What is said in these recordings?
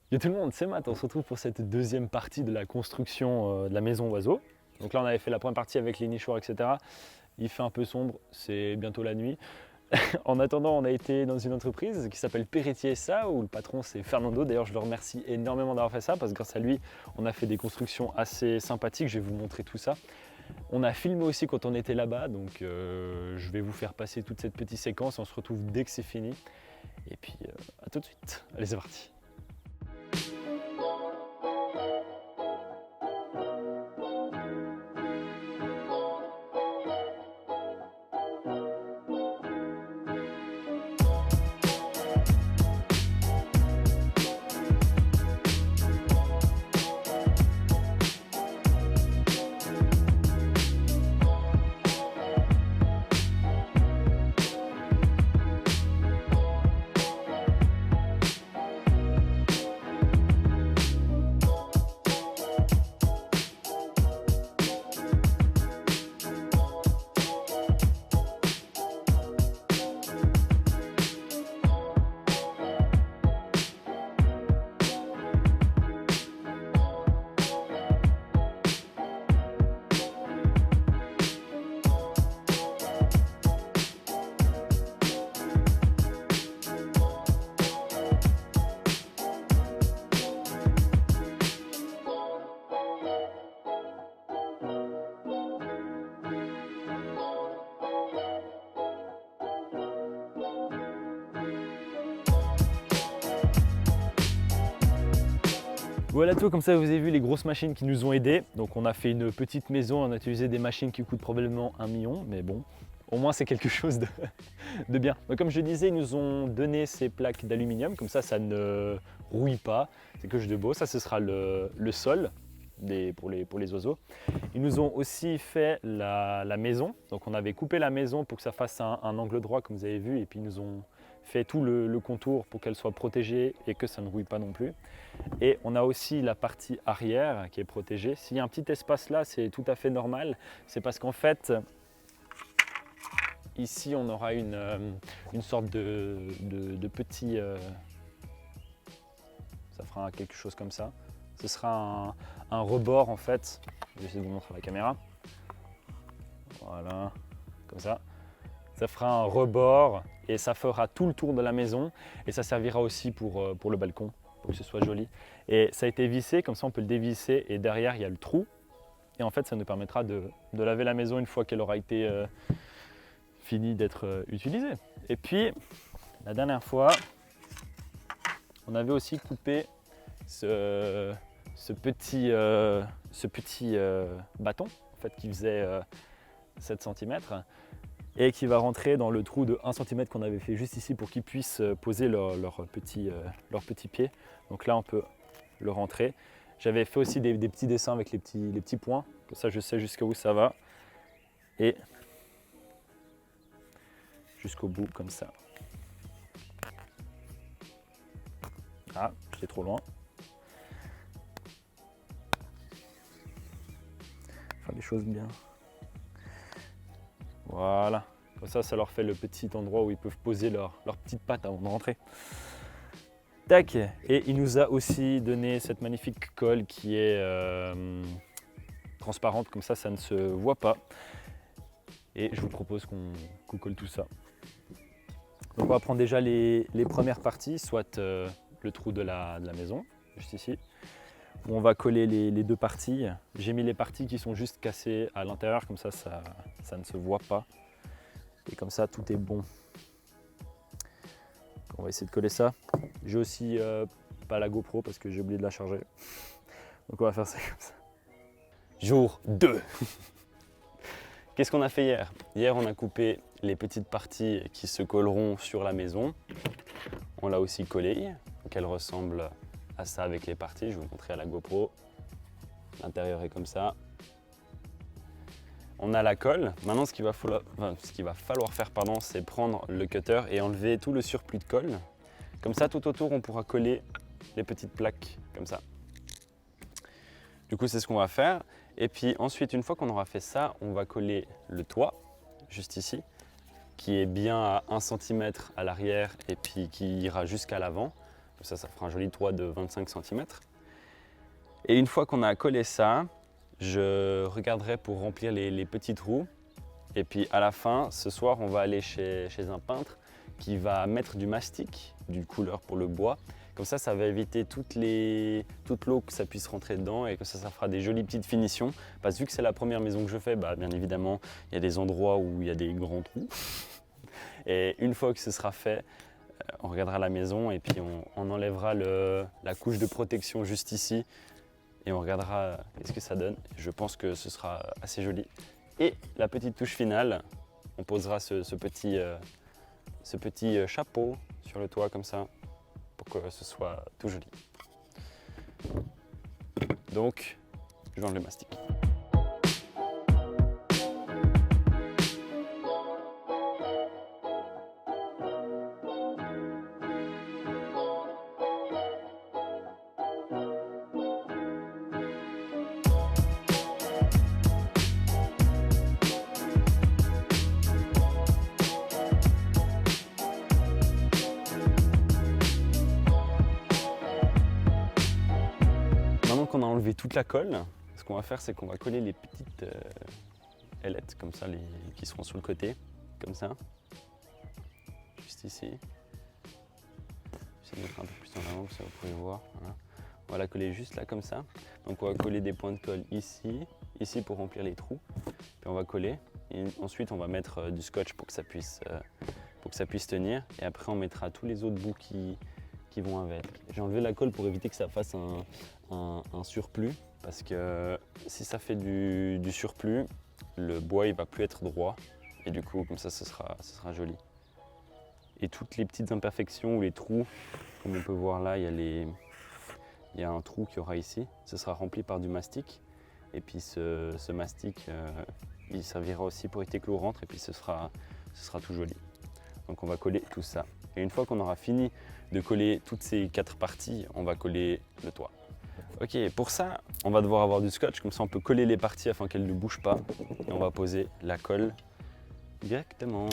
Yo tout le monde, c'est Matt, on se retrouve pour cette deuxième partie de la construction de la maison oiseau. Donc là on avait fait la première partie avec les nichoirs, etc. Il fait un peu sombre, c'est bientôt la nuit. En attendant, on a été dans une entreprise qui s'appelle Perretier SA, où le patron c'est Fernando. D'ailleurs je le remercie énormément d'avoir fait ça, parce que grâce à lui, on a fait des constructions assez sympathiques. Je vais vous montrer tout ça. On a filmé aussi quand on était là-bas, donc je vais vous faire passer toute cette petite séquence. On se retrouve dès que c'est fini. Et puis à tout de suite. Allez, c'est parti. Voilà tout, comme ça vous avez vu les grosses machines qui nous ont aidés. Donc on a fait une petite maison, on a utilisé des machines qui coûtent probablement 1 million, mais bon, au moins c'est quelque chose de bien. Donc comme je disais, ils nous ont donné ces plaques d'aluminium, comme ça ne rouille pas, c'est quelque chose de beau. Ça ce sera le sol pour les oiseaux. Ils nous ont aussi fait la maison, donc on avait coupé la maison pour que ça fasse un angle droit comme vous avez vu, et puis ils nous ont fait tout le contour pour qu'elle soit protégée et que ça ne rouille pas non plus. Et on a aussi la partie arrière qui est protégée. S'il y a un petit espace là, c'est tout à fait normal. C'est parce qu'en fait, ici on aura une sorte de petit... ça fera quelque chose comme ça. Ce sera un rebord en fait. Je vais essayer de vous montrer à la caméra. Voilà, comme ça. Ça fera un rebord et ça fera tout le tour de la maison. Et ça servira aussi pour le balcon, pour que ce soit joli. Et ça a été vissé, comme ça on peut le dévisser et derrière il y a le trou. Et en fait ça nous permettra de laver la maison une fois qu'elle aura été finie d'être utilisée. Et puis la dernière fois, on avait aussi coupé ce petit bâton en fait, qui faisait 7 cm et qui va rentrer dans le trou de 1 cm qu'on avait fait juste ici pour qu'ils puissent poser leur petit pied. Donc là on peut le rentrer. J'avais fait aussi des petits dessins avec les petits points, comme ça je sais jusqu'à où ça va. Et jusqu'au bout comme ça. Ah, j'étais trop loin. Faire les choses bien. Voilà. Comme ça leur fait le petit endroit où ils peuvent poser leurs petites pattes avant de rentrer. Tac. Et il nous a aussi donné cette magnifique colle qui est transparente, comme ça ne se voit pas. Et je vous propose qu'on colle tout ça. Donc on va prendre déjà les premières parties, soit le trou de la maison, juste ici, où on va coller les deux parties. J'ai mis les parties qui sont juste cassées à l'intérieur, comme ça ne se voit pas. Et comme ça, tout est bon. On va essayer de coller ça. J'ai aussi pas la GoPro parce que j'ai oublié de la charger. Donc on va faire ça comme ça. Jour 2. Qu'est-ce qu'on a fait hier? Hier, on a coupé les petites parties qui se colleront sur la maison. On l'a aussi collée, donc elle ressemble à ça avec les parties. Je vais vous montrer à la GoPro. L'intérieur est comme ça. On a la colle. Maintenant, ce qu'il va falloir faire, c'est prendre le cutter et enlever tout le surplus de colle. Comme ça, tout autour, on pourra coller les petites plaques, comme ça. Du coup, c'est ce qu'on va faire. Et puis ensuite, une fois qu'on aura fait ça, on va coller le toit, juste ici, qui est bien à 1 cm à l'arrière et puis qui ira jusqu'à l'avant. Ça fera un joli toit de 25 cm. Et une fois qu'on a collé ça, je regarderai pour remplir les petits trous. Et puis à la fin, ce soir, on va aller chez un peintre qui va mettre du mastic, d'une couleur pour le bois. Comme ça va éviter toute l'eau que ça puisse rentrer dedans et que ça fera des jolies petites finitions. Parce que vu que c'est la première maison que je fais, bien évidemment, il y a des endroits où il y a des grands trous. Et une fois que ce sera fait, on regardera la maison et puis on enlèvera la couche de protection juste ici et on regardera ce que ça donne. Je pense que ce sera assez joli. Et la petite touche finale, on posera ce petit chapeau sur le toit comme ça pour que ce soit tout joli. Donc, j'enlève le mastic. Maintenant qu'on a enlevé toute la colle, ce qu'on va faire, c'est qu'on va coller les petites ailettes comme ça, qui seront sur le côté, comme ça, juste ici. J'essaie de mettre un peu plus en avant, ça vous pouvez voir. Voilà. On va la coller juste là comme ça. Donc on va coller des points de colle ici, ici pour remplir les trous. Puis on va coller. Et ensuite on va mettre du scotch pour que ça puisse tenir. Et après on mettra tous les autres bouts qui vont avec. J'ai enlevé la colle pour éviter que ça fasse un surplus, parce que si ça fait du surplus, le bois il va plus être droit et du coup comme ça ce sera joli. Et toutes les petites imperfections ou les trous, comme on peut voir là, il y a un trou qu'il y aura ici, ce sera rempli par du mastic et puis ce mastic il servira aussi pour éviter que l'eau rentre et puis ce sera tout joli. Donc on va coller tout ça. Et une fois qu'on aura fini de coller toutes ces 4 parties, on va coller le toit. Ok, pour ça, on va devoir avoir du scotch, comme ça on peut coller les parties afin qu'elles ne bougent pas. Et on va poser la colle directement.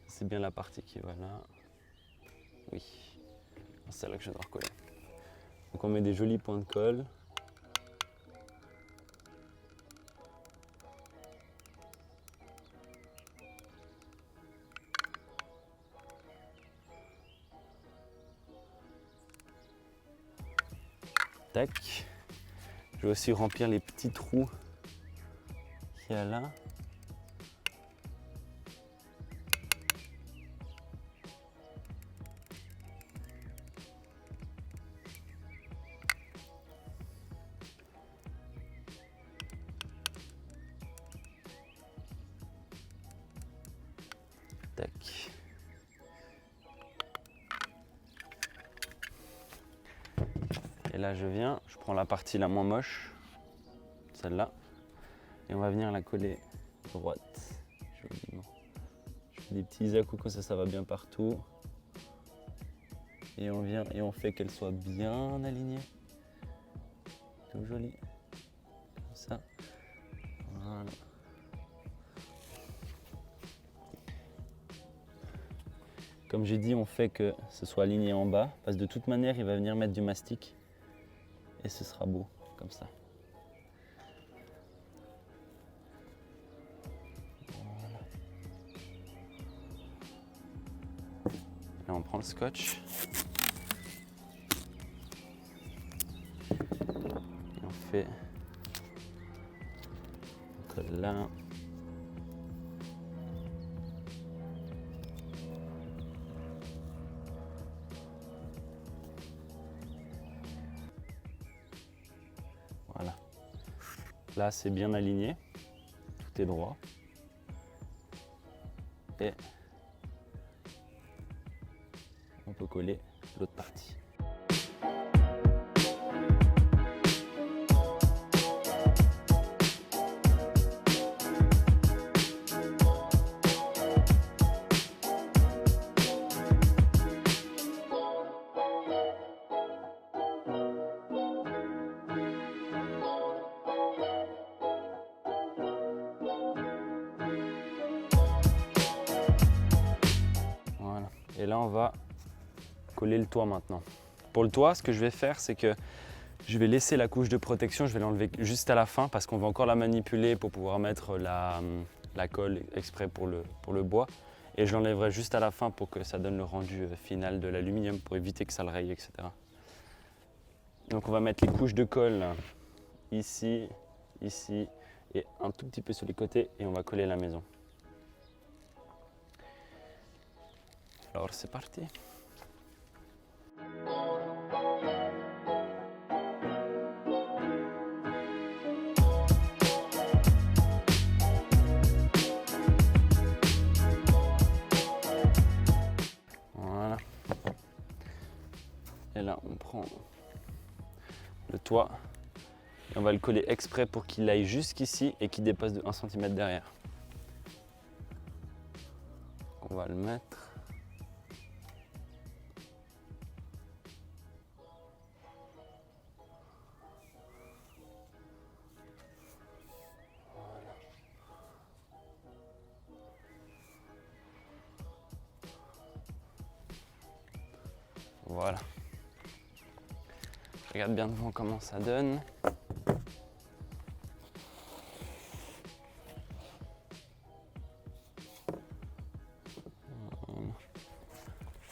C'est bien la partie qui va là. Oui, c'est là que je dois recoller. Donc on met des jolis points de colle. Tac. Je vais aussi remplir les petits trous qu'il y a là. Tac. Et là je prends la partie la moins moche, celle-là, et on va venir la coller droite, joliment. Je fais des petits à-coups comme ça va bien partout. Et on vient et on fait qu'elle soit bien alignée. Tout joli. Comme ça. Voilà. Comme j'ai dit, on fait que ce soit aligné en bas, parce que de toute manière, il va venir mettre du mastic. Et ce sera beau, comme ça. Voilà. Là, on prend le scotch. Et on fait... On colle là. Voilà. Là, c'est bien aligné. Tout est droit. Et on peut coller l'autre partie. Et là, on va coller le toit maintenant. Pour le toit, ce que je vais faire, c'est que je vais laisser la couche de protection, je vais l'enlever juste à la fin parce qu'on va encore la manipuler pour pouvoir mettre la colle exprès pour le bois. Et je l'enlèverai juste à la fin pour que ça donne le rendu final de l'aluminium pour éviter que ça le raye, etc. Donc on va mettre les couches de colle ici, ici et un tout petit peu sur les côtés et on va coller la maison. Alors c'est parti. Voilà. Et là on prend le toit et on va le coller exprès pour qu'il aille jusqu'ici et qu'il dépasse de 1 cm derrière. On va le mettre. Voilà. Je regarde bien devant comment ça donne. Voilà.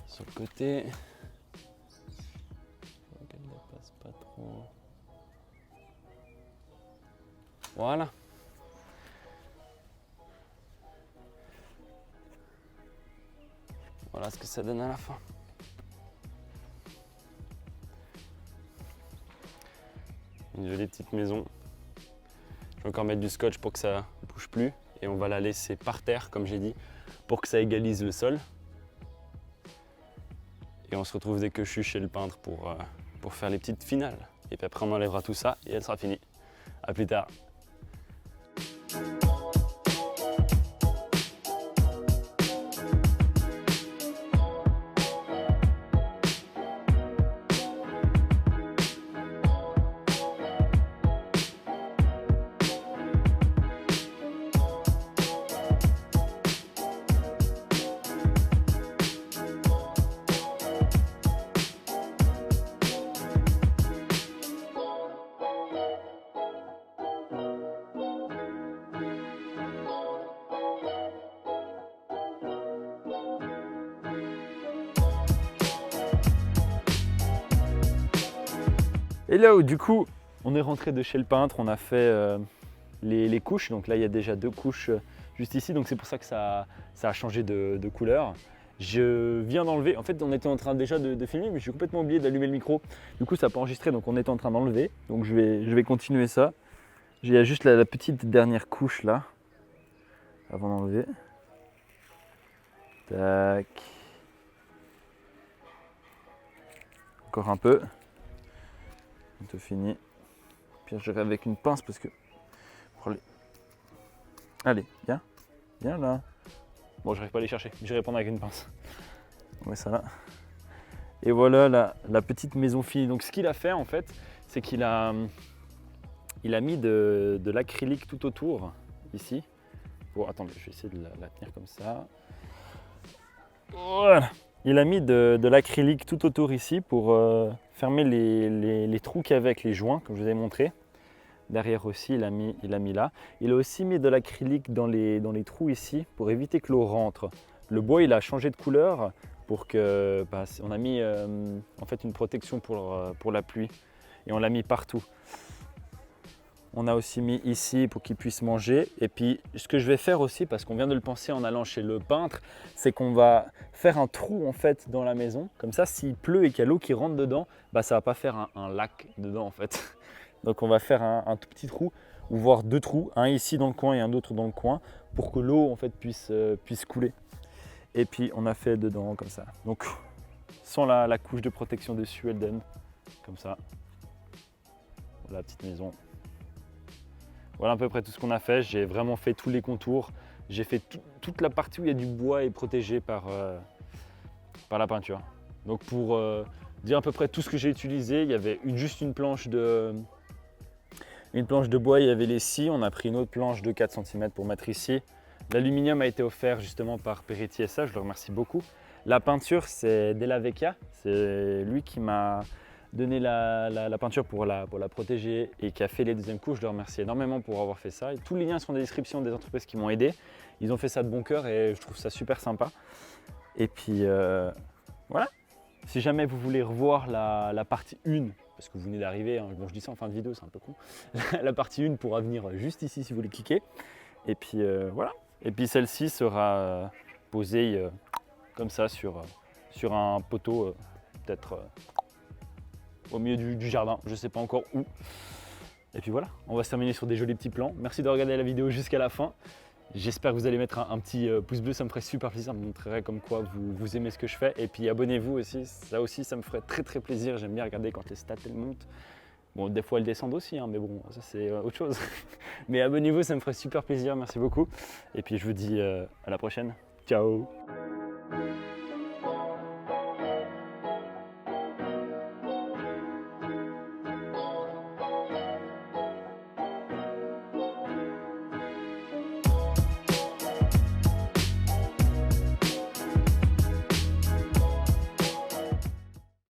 Sur le côté. Qu'elle ne dépasse pas trop. Voilà. Voilà ce que ça donne à la fin. Une jolie petite maison. Je vais encore mettre du scotch pour que ça ne bouge plus et on va la laisser par terre comme j'ai dit pour que ça égalise le sol. Et on se retrouve dès que je suis chez le peintre pour faire les petites finales. Et puis après on enlèvera tout ça et elle sera finie. A plus tard. Et là où du coup on est rentré de chez le peintre, on a fait les couches. Donc là il y a déjà 2 couches juste ici, donc c'est pour ça que ça a changé de couleur. Je viens d'enlever, en fait on était en train déjà de filmer mais j'ai complètement oublié d'allumer le micro. Du coup ça n'a pas enregistré, donc on était en train d'enlever. Donc je vais continuer ça. Il y a juste la petite dernière couche là, avant d'enlever. Tac. Encore un peu. Bientôt fini. Puis je vais avec une pince parce que. Allez, viens. Viens là. Bon, j'arrive pas à les chercher. Je vais répondre avec une pince. On met ça là. Et voilà la petite maison finie. Donc ce qu'il a fait en fait, c'est qu'il a mis de l'acrylique tout autour ici. Bon, attendez, je vais essayer de la tenir comme ça. Voilà. Il a mis de l'acrylique tout autour ici pour fermer les trous qu'il y avait avec les joints, comme je vous ai montré. Derrière aussi, il a mis là. Il a aussi mis de l'acrylique dans les trous ici pour éviter que l'eau rentre. Le bois, il a changé de couleur pour que, on a mis en fait une protection pour la pluie et on l'a mis partout. On a aussi mis ici pour qu'il puisse manger. Et puis ce que je vais faire aussi, parce qu'on vient de le penser en allant chez le peintre, c'est qu'on va faire un trou en fait dans la maison. Comme ça, s'il pleut et qu'il y a l'eau qui rentre dedans, ça ne va pas faire un lac dedans en fait. Donc on va faire un tout petit trou, ou voire 2 trous, un ici dans le coin et un autre dans le coin, pour que l'eau en fait puisse couler. Et puis on a fait dedans comme ça. Donc sans la couche de protection dessus, elle donne comme ça. Voilà la petite maison. Voilà à peu près tout ce qu'on a fait. J'ai vraiment fait tous les contours. J'ai fait toute la partie où il y a du bois est protégée par la peinture. Donc pour dire à peu près tout ce que j'ai utilisé, il y avait juste une planche de bois, il y avait les scies. On a pris une autre planche de 4 cm pour mettre ici. L'aluminium a été offert justement par Peretti SA, je le remercie beaucoup. La peinture, c'est Della Vecchia. C'est lui qui m'a donné la peinture pour la protéger et qui a fait les deuxièmes couches. Je le remercie énormément pour avoir fait ça. Et tous les liens sont dans la description des entreprises qui m'ont aidé. Ils ont fait ça de bon cœur et je trouve ça super sympa. Et puis voilà. Si jamais vous voulez revoir la partie 1, parce que vous venez d'arriver, hein, bon je dis ça en fin de vidéo, c'est un peu con. La partie 1 pourra venir juste ici si vous voulez cliquer. Et puis voilà. Et puis celle-ci sera posée comme ça sur un poteau, peut-être au milieu du jardin, je ne sais pas encore où. Et puis voilà, on va se terminer sur des jolis petits plans. Merci de regarder la vidéo jusqu'à la fin. J'espère que vous allez mettre un petit pouce bleu, ça me ferait super plaisir, ça me montrerait comme quoi vous aimez ce que je fais. Et puis abonnez-vous aussi, ça me ferait très plaisir. J'aime bien regarder quand les stats elles montent. Bon, des fois elles descendent aussi, hein, mais bon, ça c'est autre chose. Mais abonnez-vous, ça me ferait super plaisir, merci beaucoup. Et puis je vous dis à la prochaine. Ciao!